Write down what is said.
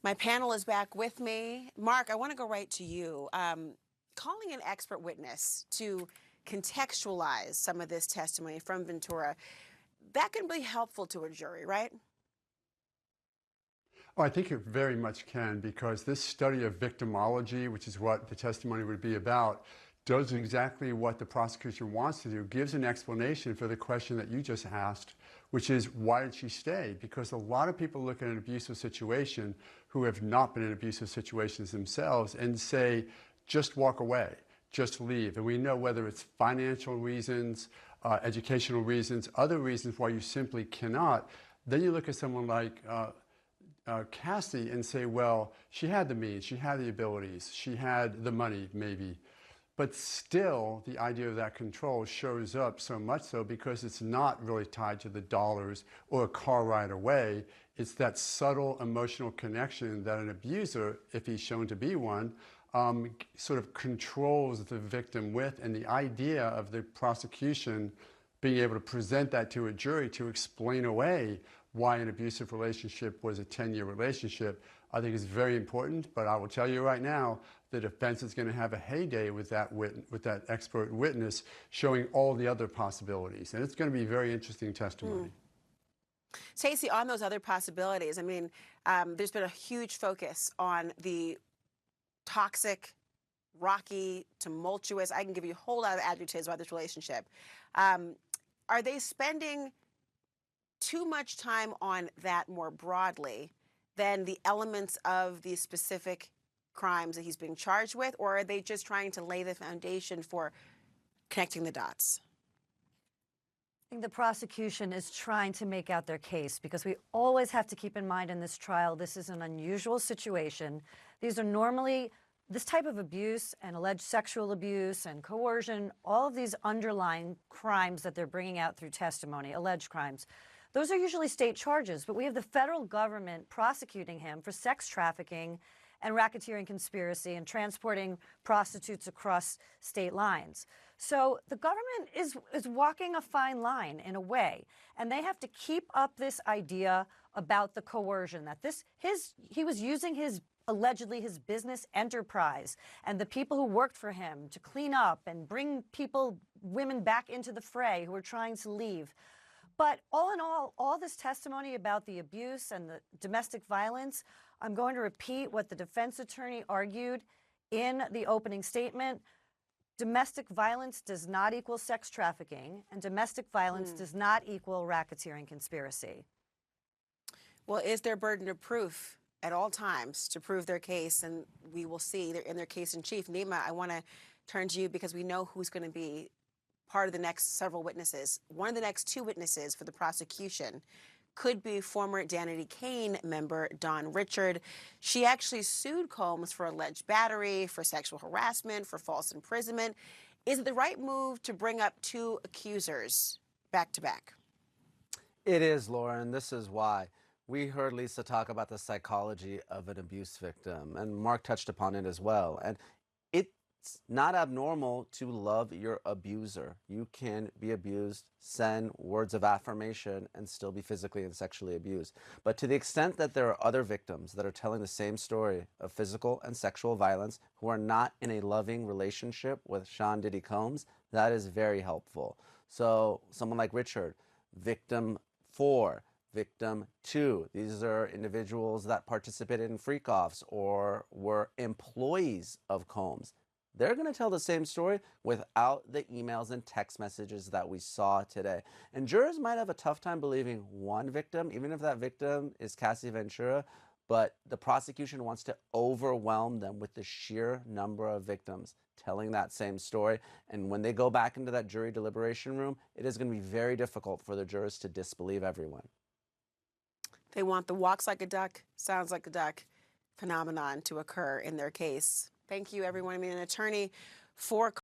My panel is back with me. Mark, I want to go right to you. Calling an expert witness to contextualize some of this testimony from Ventura, that can be helpful to a jury, right? Oh, I think it very much can, because this study of victimology, which is what the testimony would be about, does exactly what the prosecution wants to do, gives an explanation for the question that you just asked, which is, why did she stay? Because a lot of people look at an abusive situation who have not been in abusive situations themselves and say, just walk away, just leave. And we know whether it's financial reasons, educational reasons, other reasons why you simply cannot. Then you look at someone like Cassie and say, well, she had the means, she had the abilities, she had the money maybe, but still the idea of that control shows up so much so because it's not really tied to the dollars or a car ride away. It's that subtle emotional connection that an abuser, if he's shown to be one, sort of controls the victim with, and the idea of the prosecution being able to present that to a jury to explain away why an abusive relationship was a 10-year relationship, I think is very important. But I will tell you right now, the defense is going to have a heyday with that expert witness showing all the other possibilities. And it's going to be very interesting testimony. Stacey, on those other possibilities, I mean, there's been a huge focus on the toxic, rocky, tumultuous, I can give you a whole lot of adjectives about this relationship. Are they spending too much time on that more broadly than the elements of the specific crimes that he's being charged with, or are they just trying to lay the foundation for connecting the dots? I think the prosecution is trying to make out their case, because we always have to keep in mind in this trial, this is an unusual situation. These are normally, this type of abuse and alleged sexual abuse and coercion, all of these underlying crimes that they're bringing out through testimony, alleged crimes, those are usually state charges, but we have the federal government prosecuting him for sex trafficking and racketeering conspiracy and transporting prostitutes across state lines. So the government is walking a fine line in a way, and they have to keep up this idea about the coercion, that he was using allegedly his business enterprise and the people who worked for him to clean up and bring women back into the fray who were trying to leave. But all in all this testimony about the abuse and the domestic violence, I'm going to repeat what the defense attorney argued in the opening statement. Domestic violence does not equal sex trafficking, and domestic violence does not equal racketeering conspiracy. Well, is their burden of proof at all times to prove their case? And we will see in their case in chief. Nima, I want to turn to you because we know who's going to be part of the next several witnesses. One of the next two witnesses for the prosecution could be former Danity Kane member Dawn Richard. She actually sued Combs for alleged battery, for sexual harassment, for false imprisonment. Is it the right move to bring up two accusers back to back? It is, Lauren. This is why. We heard Lisa talk about the psychology of an abuse victim, and Mark touched upon it as well. And it's not abnormal to love your abuser. You can be abused, send words of affirmation, and still be physically and sexually abused. But to the extent that there are other victims that are telling the same story of physical and sexual violence who are not in a loving relationship with Sean Diddy Combs, that is very helpful. So someone like Richard, victim 4, victim 2. These are individuals that participated in freak-offs or were employees of Combs. They're going to tell the same story without the emails and text messages that we saw today. And jurors might have a tough time believing one victim, even if that victim is Cassie Ventura, but the prosecution wants to overwhelm them with the sheer number of victims telling that same story. And when they go back into that jury deliberation room, it is going to be very difficult for the jurors to disbelieve everyone. They want the walks like a duck, sounds like a duck phenomenon to occur in their case. Thank you, everyone. I mean, an attorney for